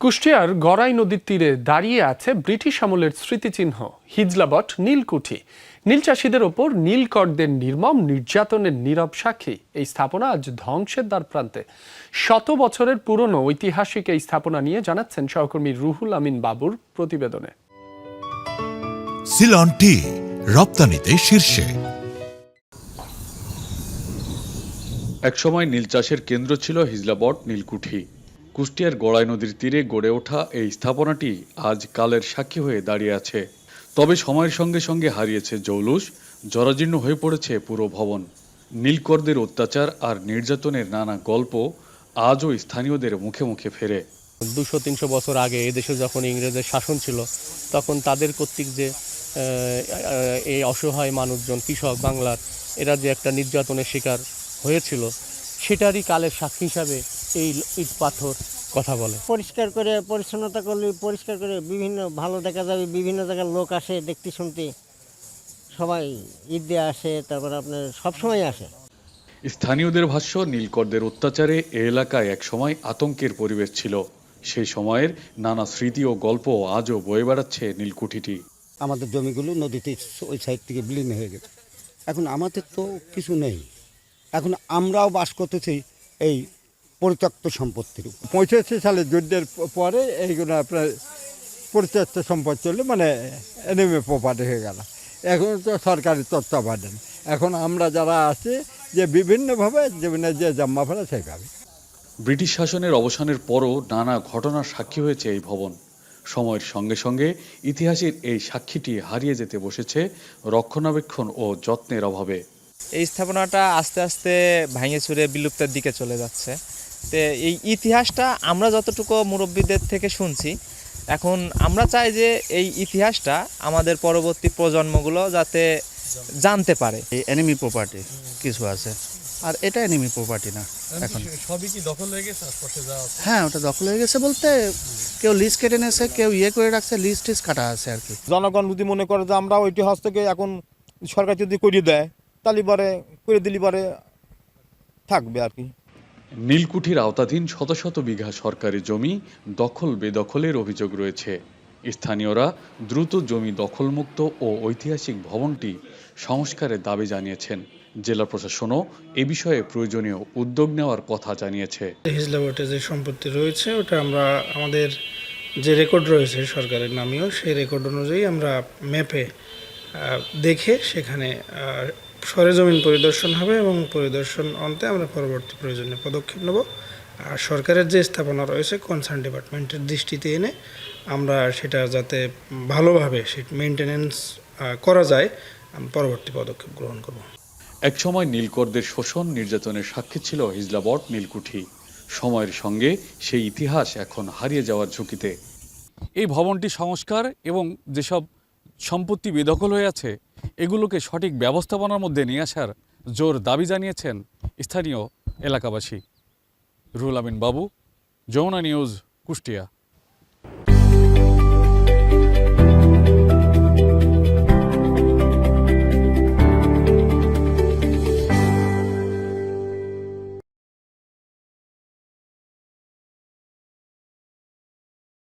কুষ্টিয়ার গড়াই নদীর তীরে দাঁড়িয়ে আছে ব্রিটিশ আমলের স্মৃতিচিহ্ন হিজলাবট নীলকুঠি। নীল চাষীদের ওপর নীলকরদের নির্মম নির্যাতনের নীরব সাক্ষী এই স্থাপনা আজ ধ্বংসের দ্বার প্রান্তে। শত বছরের পুরনো ঐতিহাসিক এই স্থাপনা নিয়ে জানাচ্ছেন সহকর্মী রুহুল আমিন বাবুর প্রতিবেদনে। সিলন টি রপ্তানিতে শীর্ষে। একসময় নীল চাষের কেন্দ্র ছিল হিজলাবট নীলকুঠি। কুষ্টিয়ার গড়াই নদীর তীরে গড়ে ওঠা এই স্থাপনাটি আজ কালের সাক্ষী হয়ে দাঁড়িয়ে আছে। তবে সময়ের সঙ্গে সঙ্গে হারিয়েছে জৌলুস, জরাজীর্ণ হয়ে পড়েছে পুরো ভবন। নীলকরদের অত্যাচার আর নির্যাতনের নানা গল্প আজও স্থানীয়দের মুখে মুখে ফেরে। 200-300 বছর আগে এদেশে যখন ইংরেজের শাসন ছিল, তখন তাদের কর্তৃক যে এই অসহায় মানুষজন, কৃষক বাংলার, এরা যে একটা নির্যাতনের শিকার হয়েছিল, সেটারই কালের সাক্ষী হিসাবে এই ইট পাথর কথা বলে। পরিষ্কার করে পরিচ্ছন্নতা করলে পরিষ্কার করে বিভিন্ন ভালো দেখা যাবে, বিভিন্ন জায়গার লোক আসে দেখতে শুনতে, সবাই ঈদ দিয়ে আসে, তারপর আপনার সবসময় আসে। স্থানীয়দের ভাষ্য, নীলকরদের অত্যাচারে এ এলাকায় একসময় আতঙ্কের পরিবেশ ছিল। সেই সময়ের নানা স্মৃতি ও গল্প আজও বয়ে বেড়াচ্ছে নীলকুঠিটি। আমাদের জমিগুলো নদীতে ওই সাইড থেকে বিলীন হয়ে গেছে। এখন আমাদের তো কিছু নেই, এখন আমরাও বাস করতেছি এই পরিত্যক্ত সম্পত্তির উপর। 85 সালে যুদ্ধের পরে এইগুলো আপনার পরিত্যক্ত সম্পদ চললে মানে এনিমে প্রপার্টি হয়ে গেল। এখন তো সরকারি তত্ত্বাবধান। এখন আমরা যারা আছি যে বিভিন্নভাবে জীবনে যে জাম্মা ফেলা সেভাবে। ব্রিটিশ শাসনের অবসানের পরও নানা ঘটনার সাক্ষী হয়েছে এই ভবন। সময়ের সঙ্গে সঙ্গে ইতিহাসের এই সাক্ষীটি হারিয়ে যেতে বসেছে রক্ষণাবেক্ষণ ও যত্নের অভাবে। এই স্থাপনাটা আস্তে আস্তে ভাঙে চুরে বিলুপ্তের দিকে চলে যাচ্ছে। তো এই ইতিহাসটা আমরা যতটুকু মুরব্বীদের থেকে শুনছি, এখন আমরা চাই যে এই ইতিহাসটা আমাদের পরবর্তী প্রজন্মগুলো যাতে জানতে পারে। এই এনিমি প্রপার্টি কিছু আছে, আর এটা এনিমি প্রপার্টি না। এখন সবই কি দখল হয়ে গেছে? হ্যাঁ, ওটা দখল হয়ে গেছে বলতে কেউ লিজ কেটে নিয়েছে, কেউ করে রাখছে, লিজ টিজ কাটা আছে আর কি। জনগণ যদি মনে করে যে আমরা ওইটি হস্ত থেকে এখন সরকার যদি করিয়ে দেয়, তাহলে পরে করে দিলে পরে থাকবে আর কি। নীলকুঠির আওতাধীন শত শত বিঘা সরকারি জমি দখল বেদখলের অভিযোগ রয়েছে। স্থানীয়রা দ্রুত জমি দখলমুক্ত ও ঐতিহাসিক ভবনটি সংস্কারের দাবি জানিয়েছেন। জেলা প্রশাসনও এ বিষয়ে প্রয়োজনীয় উদ্যোগ নেওয়ার কথা জানিয়েছে। হিজলাবটে যে সম্পত্তি রয়েছে, ওটা আমরা আমাদের যে রেকর্ড রয়েছে সরকারের নামেও, সেই রেকর্ড অনুযায়ী আমরা ম্যাপে দেখে সেখানে সরেজমিন পরিদর্শন হবে এবং পরিদর্শন অন্তে আমরা পরবর্তী প্রয়োজনীয় পদক্ষেপ নেব। আর সরকারের যে স্থাপনা রয়েছে কনসার্ন ডিপার্টমেন্টের দৃষ্টিতে এনে আমরা সেটা যাতে ভালোভাবে মেনটেনেন্স করা যায়, পরবর্তী পদক্ষেপ গ্রহণ করব। একসময় নীলকরদের শোষণ নির্যাতনের সাক্ষী ছিল হিজলাবট নীলকুঠি। সময়ের সঙ্গে সেই ইতিহাস এখন হারিয়ে যাওয়ার ঝুঁকিতে। এই ভবনটি সংস্কার এবং যেসব সম্পত্তি বেদখল হয়ে আছে, এগুলোকে সঠিক ব্যবস্থাপনার মধ্যে নিয়ে আসার জোর দাবি জানিয়েছেন স্থানীয় এলাকাবাসী। রুহুল আমিন বাবু, যমুনা নিউজ, কুষ্টিয়া।